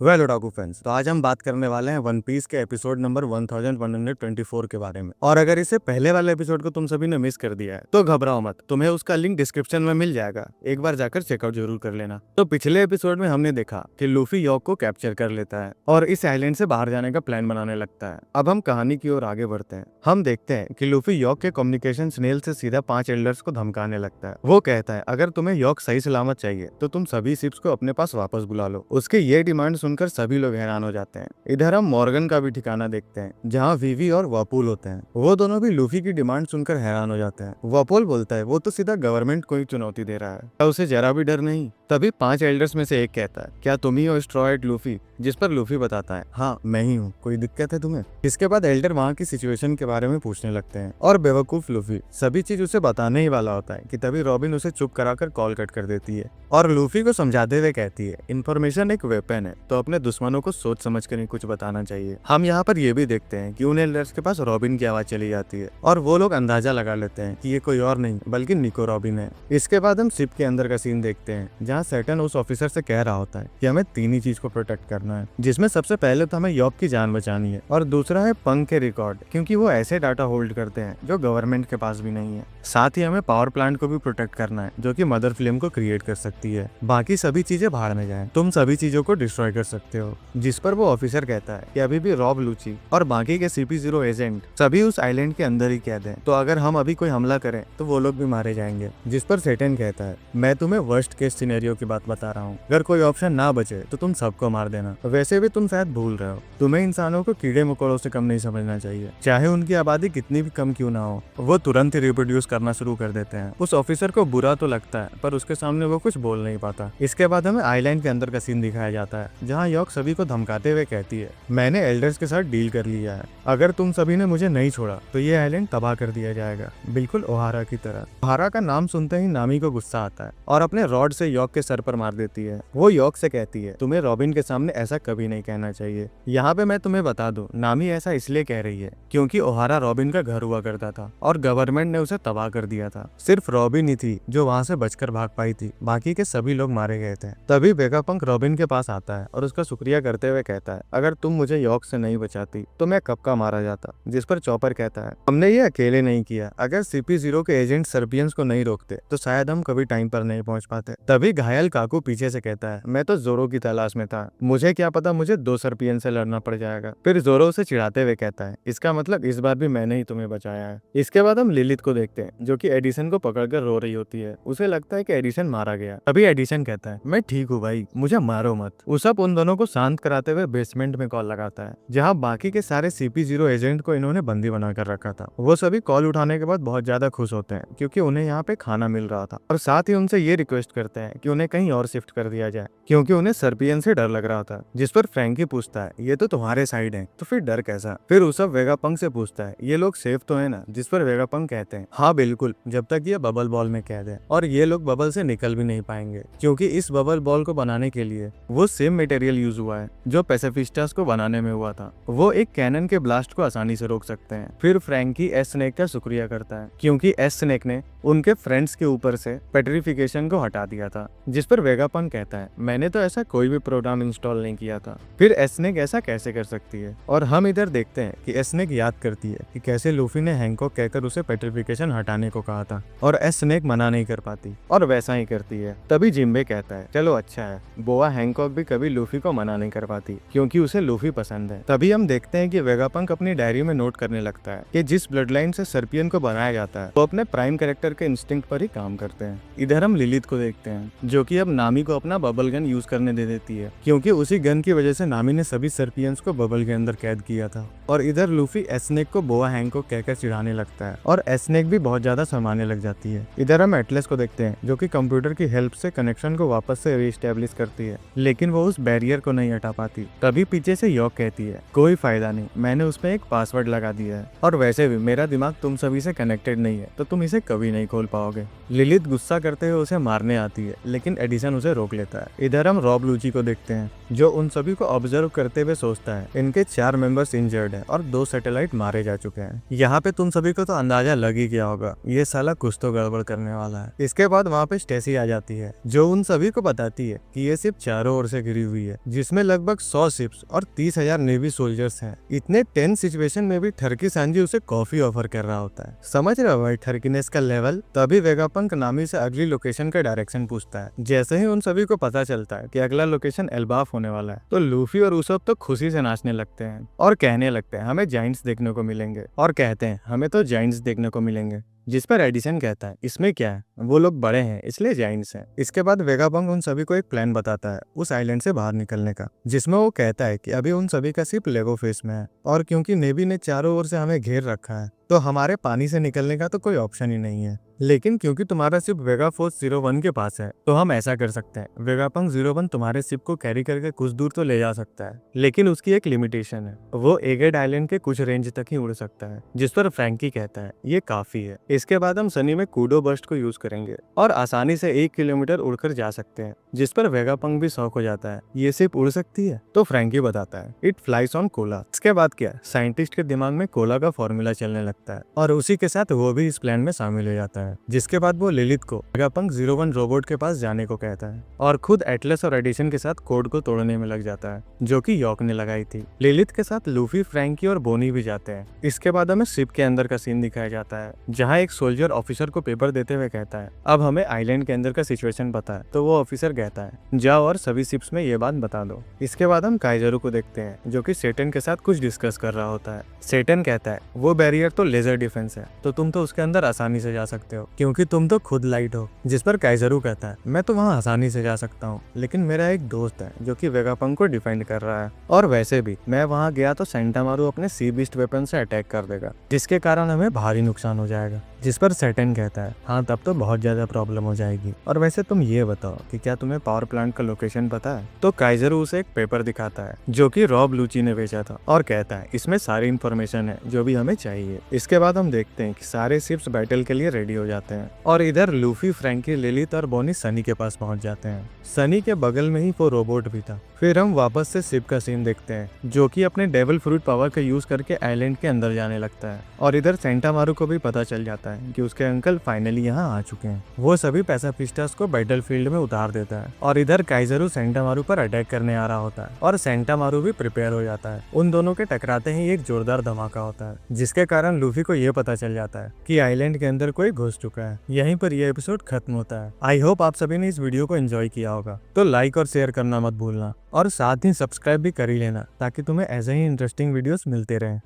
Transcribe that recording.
Well otaku fans, तो आज हम बात करने वाले हैं वन पीस के एपिसोड नंबर 1124 के बारे में। और अगर इसे पहले वाले एपिसोड को तुम सभी ने मिस कर दिया है तो घबराओ मत, तुम्हें उसका लिंक डिस्क्रिप्शन में मिल जाएगा, एक बार जाकर चेकआउट जरूर कर लेना। तो पिछले एपिसोड में हमने देखा कि लूफी यॉक को कैप्चर कर लेता है और इस आइलैंड से बाहर जाने का प्लान बनाने लगता है। अब हम कहानी की ओर आगे बढ़ते हैं। हम देखते हैं कि लूफी यॉक के कम्युनिकेशन स्नेल से सीधा 5 एल्डर्स को धमकाने लगता है। वो कहता है अगर तुम्हें यॉक सही सलामत चाहिए तो तुम सभी शिप्स को अपने पास वापस बुला लो। उसके ये डिमांड सुनकर सभी लोग हैरान हो जाते हैं। इधर हम मॉर्गन का भी ठिकाना देखते हैं जहाँ वीवी और वापुल होते हैं। वो दोनों भी लूफी की डिमांड सुनकर हैरान हो जाते हैं। वापुल बोलता है वो तो सीधा गवर्नमेंट को ही चुनौती दे रहा है, क्या उसे जरा भी डर नहीं। तभी 5 एल्डर्स में से एक कहता है क्या तुम ही हो स्ट्रॉयड लूफी, जिस पर लूफी बताता है हाँ मैं ही हूँ, कोई दिक्कत है तुम्हें। इसके बाद एल्डर वहाँ की सिचुएशन के बारे में पूछने लगते हैं और बेवकूफ लूफी सभी चीज उसे बताने ही वाला होता है कि तभी रॉबिन उसे चुप कराकर कॉल कट कर देती है और लूफी को समझाते हुए कहती है इन्फॉर्मेशन एक वेपन है तो अपने दुश्मनों को सोच समझ कर ही कुछ बताना चाहिए। हम यहाँ पर ये भी देखते हैं कि उन एल्डर्स के पास रॉबिन की आवाज चली जाती है और वो लोग अंदाजा लगा लेते हैं कि ये कोई और नहीं बल्कि निको रॉबिन है। इसके बाद हम शिप के अंदर का सीन देखते हैं जहाँ सैटर्न उस ऑफिसर से कह रहा होता है कि हमें 3 ही चीज को प्रोटेक्ट करना है, जिसमें सबसे पहले तो हमें यॉक की जान बचानी है और दूसरा है पंख के रिकॉर्ड, क्योंकि वो ऐसे डाटा होल्ड करते हैं जो गवर्नमेंट के पास भी नहीं है। साथ ही हमें पावर प्लांट को भी प्रोटेक्ट करना है जो कि मदर फ्लेम को क्रिएट कर सकती है। बाकी सभी चीजें बाहर में जाएं, तुम सभी चीजों को डिस्ट्रॉय कर सकते हो। जिस पर वो ऑफिसर कहता है कि अभी भी रॉब लूची और बाकी के CP0 एजेंट सभी उस आइलैंड के अंदर ही कैद हैं, तो अगर हम अभी कोई हमला करें तो वो लोग भी मारे जाएंगे। जिस पर सेटन कहता है मैं तुम्हें वर्स्ट केस सिनेरियो की बात बता रहा हूँ, अगर कोई ऑप्शन ना बचे तो तुम सबको मार देना। वैसे भी तुम शायद भूल रहे हो, तुम्हें इंसानों को कीड़े मकोड़ों से कम नहीं समझना चाहिए, चाहे उनकी आबादी कितनी भी कम क्यों ना हो। वो तुरंत ही रिप्रोड्यूस करना शुरू कर देते हैं। उस ऑफिसर को बुरा तो लगता है पर उसके सामने वो कुछ बोल नहीं पाता। इसके बाद हमें आइलैंड के अंदर का सीन दिखाया जाता है जहाँ यॉक सभी को धमकाते हुए कहती है मैंने एल्डर्स के साथ डील कर लिया है, अगर तुम सभी ने मुझे नहीं छोड़ा तो ये आइलैंड तबाह कर दिया जाएगा, बिल्कुल ओहारा की तरह। ओहारा का नाम सुनते ही नामी को गुस्सा आता है और अपने रॉड से यॉक के सर पर मार देती है। वो यॉक से कहती है तुम्हें रॉबिन के सामने ऐसा कभी नहीं कहना चाहिए। यहाँ पे मैं तुम्हें बता दूं, नामी ऐसा इसलिए कह रही है क्योंकि ओहारा रॉबिन का घर हुआ करता था और गवर्नमेंट ने उसे तबाह कर दिया था। सिर्फ रॉबिन ही थी जो वहाँ से बचकर भाग पाई थी, बाकी के सभी लोग मारे गए थे। तभी वेगापंक रॉबिन के पास आता है और उसका शुक्रिया करते हुए कहता है अगर तुम मुझे यॉक से नहीं बचाती तो मैं कब का मारा जाता। जिस पर चॉपर कहता है हमने ये अकेले नहीं किया, अगर CP0 के एजेंट सर्पियंस को नहीं रोकते तो शायद हम कभी टाइम पर नहीं पहुंच पाते। तभी घायल काकू पीछे से कहता है मैं तो जोरो की तलाश में था, मुझे क्या पता मुझे 2 सर्पियन से लड़ना पड़ जाएगा। फिर जोरो उसे चिढ़ाते हुए कहता है इसका मतलब इस बार भी मैंने ही तुम्हें बचाया है। इसके बाद हम लिलिथ को देखते हैं जो कि एडिसन को पकड़कर रो रही होती है। उसे लगता है कि एडिसन मारा गया। अभी एडिसन कहता है मैं ठीक हूँ भाई, मुझे मारो मत। उसप उन दोनों को शांत कराते हुए बेसमेंट में कॉल लगाता है जहाँ बाकी के सारे CP0 एजेंट को इन्होंने बंदी बनाकर रखा था। वो सभी कॉल उठाने के बाद बहुत ज्यादा खुश होते हैं क्योंकि उन्हें यहाँ पे खाना मिल रहा था और साथ ही उनसे ये रिक्वेस्ट करते हैं कि उन्हें कहीं और शिफ्ट कर दिया जाए क्योंकि उन्हें सर्पियन से डर लग रहा था। जिस पर फ्रैंकी पूछता है ये तो तुम्हारे साइड है तो फिर डर कैसा। फिर उसप वेगापंक से पूछता है ये लोग सेफ तो है ना, जिस पर वेगापंक कहते हैं हाँ बिल्कुल, जब तक ये बबल बॉल में कैद है और ये लोग बबल से निकल भी नहीं पाएंगे क्योंकि इस बबल बॉल को बनाने के लिए वो सेम मटेरियल यूज हुआ है जो पेसिफिस्टास को बनाने में हुआ था। वो एक कैनन के ब्लास्ट को आसानी से रोक सकते हैं। फिर फ्रैंकी एस स्नेक का शुक्रिया करता है क्योंकि एस स्नेक ने उनके फ्रेंड्स के ऊपर से पेट्रिफिकेशन को हटा दिया था। जिस पर वेगापंक कहता है मैंने तो ऐसा कोई भी प्रोग्राम इंस्टॉल नहीं किया था, फिर एस स्नेक ऐसा कैसे कर सकती है। और हम इधर देखते हैं कि एस स्नेक याद करती है कि कैसे लूफी ने हैंकॉक कहकर उसे पेट्रिफिकेशन हटाने को कहा था और एस स्नेक मना नहीं कर पाती और वैसा ही करती है। तभी जिम्बे कहता है चलो अच्छा है, बोआ हैंकॉक भी कभी लूफी को मना नहीं कर पाती क्योंकि उसे लूफी पसंद है। तभी हम देखते हैं कि वेगापंक अपनी डायरी में नोट करने लगता है कि जिस ब्लड लाइन से सर्पियन को बनाया जाता है वो अपने प्राइम कैरेक्टर के इंस्टिंक्ट पर ही काम करते हैं। इधर हम लिलिथ को देखते हैं जो कि अब नामी को अपना बबल गन यूज करने दे देती है क्योंकि उसी गन की वजह से नामी ने सभी सर्पियंस को बबल के अंदर कैद किया था। और इधर लूफी एस्नेक को बोआ हैंकॉक कहकर चिढ़ाने लगता है और एस्नेक भी बहुत ज्यादा शर्माने लग जाती है। इधर हम एटलस को देखते हैं जो कि कंप्यूटर की हेल्प से कनेक्शन को वापस से रीस्टेब्लिश करती है लेकिन वो उस बैरियर को नहीं हटा पाती। तभी पीछे से यॉक कहती है कोई फायदा नहीं, मैंने उसमें एक पासवर्ड लगा दिया है और वैसे भी मेरा दिमाग तुम सभी से कनेक्टेड नहीं है तो तुम इसे कभी नहीं खोल पाओगे। लिलिथ गुस्सा करते हुए उसे मारने आती है लेकिन एडिसन उसे रोक लेता है। इधर हम रॉब लूची को देखते हैं जो उन सभी को ऑब्जर्व करते हुए सोचता है इनके 4 मेंबर्स इंजर्ड हैं और 2 सैटेलाइट मारे जा चुके हैं। यहाँ पे तुम सभी को तो अंदाजा लग ही गया होगा ये साला कुछ तो गड़बड़ करने वाला है। इसके बाद वहाँ पे स्टेसी आ जाती है जो उन सभी को बताती है कि ये शिप चारों ओर से घिरी हुई है जिसमें लगभग 100 शिप्स और 30,000 नेवी सोल्जर्स हैं। इतने टेंस सिचुएशन में भी ठरकी सांजी उसे कॉफी ऑफर कर रहा होता है। समझ रहे हो भाई ठरकीनेस का लेवल। तभी वेगापंक नामी से अगली लोकेशन का डायरेक्शन पूछता है। जैसे ही उन सभी को पता चलता है कि अगला लोकेशन एल्बाफ होने वाला है तो लूफी और उसब तो खुशी से नाचने लगते हैं और कहने लगते हैं हमें जाइंट्स देखने को मिलेंगे और कहते हैं हमें तो जाइंट्स देखने को मिलेंगे। जिस पर एडिसन कहता है इसमें क्या है, वो लोग बड़े हैं इसलिए जाइंट्स हैं। इसके बाद वेगापंक उन सभी को एक प्लान बताता है उस आइलैंड से बाहर निकलने का, जिसमें वो कहता है कि अभी उन सभी का शिप लेगो फेस में है और क्योंकि नेवी ने चारों ओर से हमें घेर रखा है तो हमारे पानी से निकलने का तो कोई ऑप्शन ही नहीं है। लेकिन क्योंकि तुम्हारा शिप वेगा फोर्स 01 के पास है तो हम ऐसा कर सकते हैं। वेगापंक 01 तुम्हारे शिप को कैरी करके कुछ दूर तो ले जा सकता है लेकिन उसकी एक लिमिटेशन है, वो एगेड आइलैंड के कुछ रेंज तक ही उड़ सकता है। जिस पर फ्रैंकी कहता है ये काफी है। इसके बाद हम सनी में कूडो बर्स्ट को यूज करेंगे और आसानी से 1 किलोमीटर उड़कर जा सकते हैं। जिस पर वेगापंक भी शौक हो जाता है ये शिप उड़ सकती है तो फ्रैंकी बताता है इट फ्लाइज ऑन कोला। इसके बाद क्या साइंटिस्ट के दिमाग में कोला का फॉर्मूला चलने लगता है और उसी के साथ वो भी इस प्लान में शामिल हो जाता है। जिसके बाद वो लिलिथ को वेगापंक 01 रोबोट के पास जाने को कहता है और खुद एटलस और एडिशन के साथ कोड को तोड़ने में लग जाता है जो कि यॉर्क ने लगाई थी। लिलिथ के साथ लूफी, फ्रैंकी और बोनी भी जाते हैं। इसके बाद हमें शिप के अंदर का सीन दिखाया जाता है जहाँ एक सोल्जर ऑफिसर को पेपर देते हुए कहता है अब हमें आइलैंड के अंदर का सिचुएशन पता है। तो वो ऑफिसर कहता है जाओ और सभी शिप्स में ये बात बता दो। इसके बाद हम काइजरू को देखते हैं जो कि सेटन के साथ कुछ डिस्कस कर रहा होता है। सेटन कहता है वो बैरियर तो लेजर डिफेंस है तो तुम तो उसके अंदर आसानी से जा सकते हो क्योंकि तुम तो खुद लाइट हो। जिस पर काइजरू कहता है मैं तो वहाँ आसानी से जा सकता हूँ लेकिन मेरा एक दोस्त है जो कि वेगापंक को डिफेंड कर रहा है और वैसे भी मैं वहाँ गया तो सेंटामारू अपने सी बीस्ट वेपन से अटैक कर देगा जिसके कारण हमें भारी नुकसान हो जाएगा। जिस पर सेटन कहता है हाँ तब तो बहुत ज्यादा प्रॉब्लम हो जाएगी और वैसे तुम ये बताओ कि क्या तुम्हें पावर प्लांट का लोकेशन पता है। तो काइजरू उसे एक पेपर दिखाता है जो कि रॉब लूची ने बेचा था और कहता है इसमें सारी इन्फॉर्मेशन है जो भी हमें चाहिए। इसके बाद हम देखते हैं कि सारे शिप्स बैटल के लिए रेडी हो जाते हैं और इधर लूफी, फ्रैंकी, लिलिथ और बोनी सनी के पास पहुंच जाते हैं। सनी के बगल में ही वो रोबोट भी था। फिर हम वापस से शिप का सीन देखते हैं जो कि अपने डेविल फ्रूट पावर का यूज करके आइलैंड के अंदर जाने लगता है और इधर सेंटामारू को भी पता चल जाता है कि उसके अंकल फाइनली यहाँ आ चुके हैं। वो सभी पैसाफिस्टास को बैटल फील्ड में उतार देता है और इधर काइजरू सेंटामारू पर अटैक करने आ रहा होता है और सेंटामारू भी प्रिपेयर हो जाता है। उन दोनों के टकराते ही एक जोरदार धमाका होता है जिसके कारण लूफी को ये पता चल जाता है कि आइलैंड के अंदर कोई घुस चुका है। यहीं पर यह एपिसोड खत्म होता है। आई होप आप सभी ने इस वीडियो को एंजॉय किया होगा तो लाइक और शेयर करना मत भूलना और साथ ही सब्सक्राइब भी कर ही लेना ताकि तुम्हें ऐसे ही इंटरेस्टिंग वीडियोस मिलते रहें।